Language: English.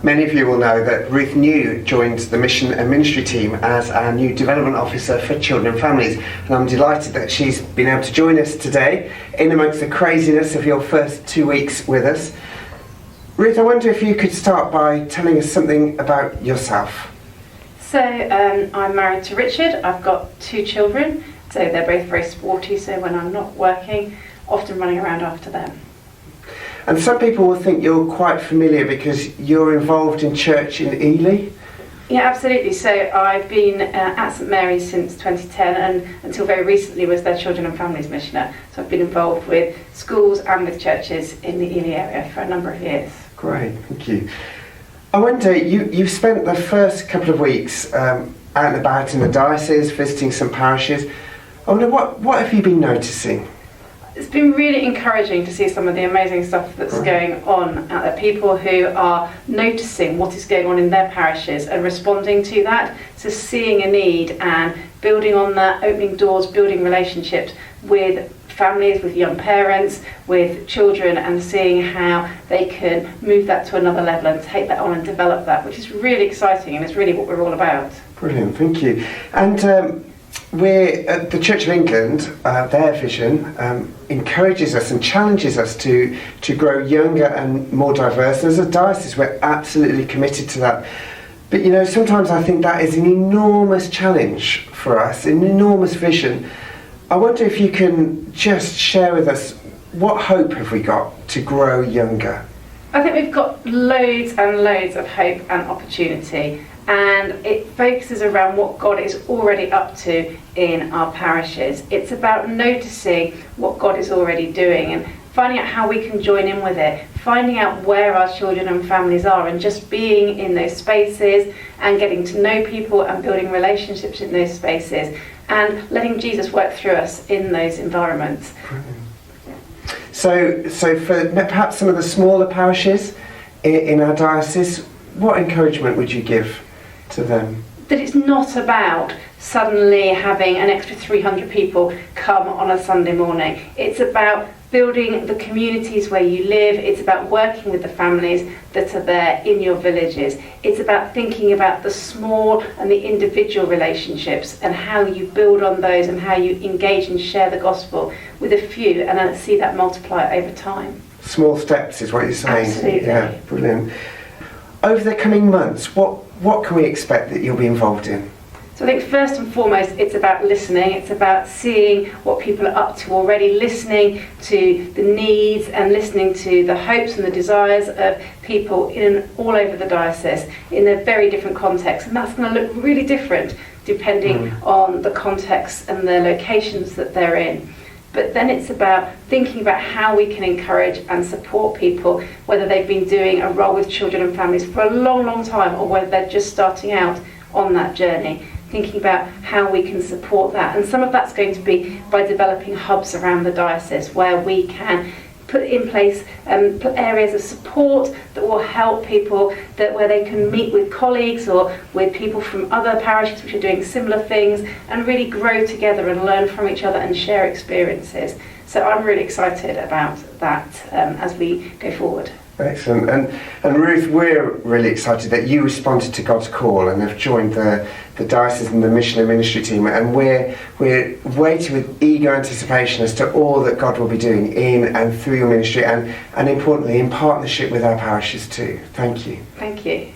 Many of you will know that Ruth New joined the Mission and Ministry team as our new Development Officer for Children and Families, and I'm delighted that she's been able to join us today in amongst the craziness of your first 2 weeks with us. Ruth, I wonder if you could start by telling us something about yourself. So I'm married to Richard. I've got 2 children, so they're both very sporty, so when I'm not working, often running around after them. And some people will think you're quite familiar because you're involved in church in Ely. Yeah, absolutely. So I've been at St Mary's since 2010 and until very recently was their Children and Families Missioner. So I've been involved with schools and with churches in the Ely area for a number of years. Great, thank you. I wonder, you've spent the first couple of weeks out and about in the diocese, visiting some parishes. I wonder, what have you been noticing? It's been really encouraging to see some of the amazing stuff that's going on out there. People who are noticing what is going on in their parishes and responding to that. So seeing a need and building on that, opening doors, building relationships with families, with young parents, with children, and seeing how they can move that to another level and take that on and develop that, which is really exciting and it's really what we're all about. Brilliant, thank you. And we're at the Church of England, their vision encourages us and challenges us to grow younger and more diverse. And as a diocese, we're absolutely committed to that. But you know, sometimes I think that is an enormous challenge for us, an enormous vision. I wonder if you can just share with us, what hope have we got to grow younger? I think we've got loads and loads of hope and opportunity. And it focuses around what God is already up to in our parishes. It's about noticing what God is already doing and finding out how we can join in with it, finding out where our children and families are and just being in those spaces and getting to know people and building relationships in those spaces and letting Jesus work through us in those environments. So for perhaps some of the smaller parishes in our diocese, what encouragement would you give to them? That it's not about suddenly having an extra 300 people come on a Sunday morning. It's about building the communities where you live. It's about working with the families that are there in your villages. It's about thinking about the small and the individual relationships and how you build on those and how you engage and share the gospel with a few and then see that multiply over time. Small steps is what you're saying. Absolutely. Yeah, brilliant. Over the coming months, what can we expect that you'll be involved in? So I think first and foremost it's about listening, it's about seeing what people are up to already, listening to the needs and listening to the hopes and the desires of people all over the diocese in a very different context, and that's going to look really different depending on the context and the locations that they're in. But then it's about thinking about how we can encourage and support people, whether they've been doing a role with children and families for a long, long time or whether they're just starting out on that journey. Thinking about how we can support that. And some of that's going to be by developing hubs around the diocese where we can put in place areas of support that will help people, where they can meet with colleagues or with people from other parishes which are doing similar things and really grow together and learn from each other and share experiences. So I'm really excited about that as we go forward. Excellent. And Ruth, we're really excited that you responded to God's call and have joined the Diocesan and the Mission and Ministry team, and we're waiting with eager anticipation as to all that God will be doing in and through your ministry and importantly in partnership with our parishes too. Thank you. Thank you.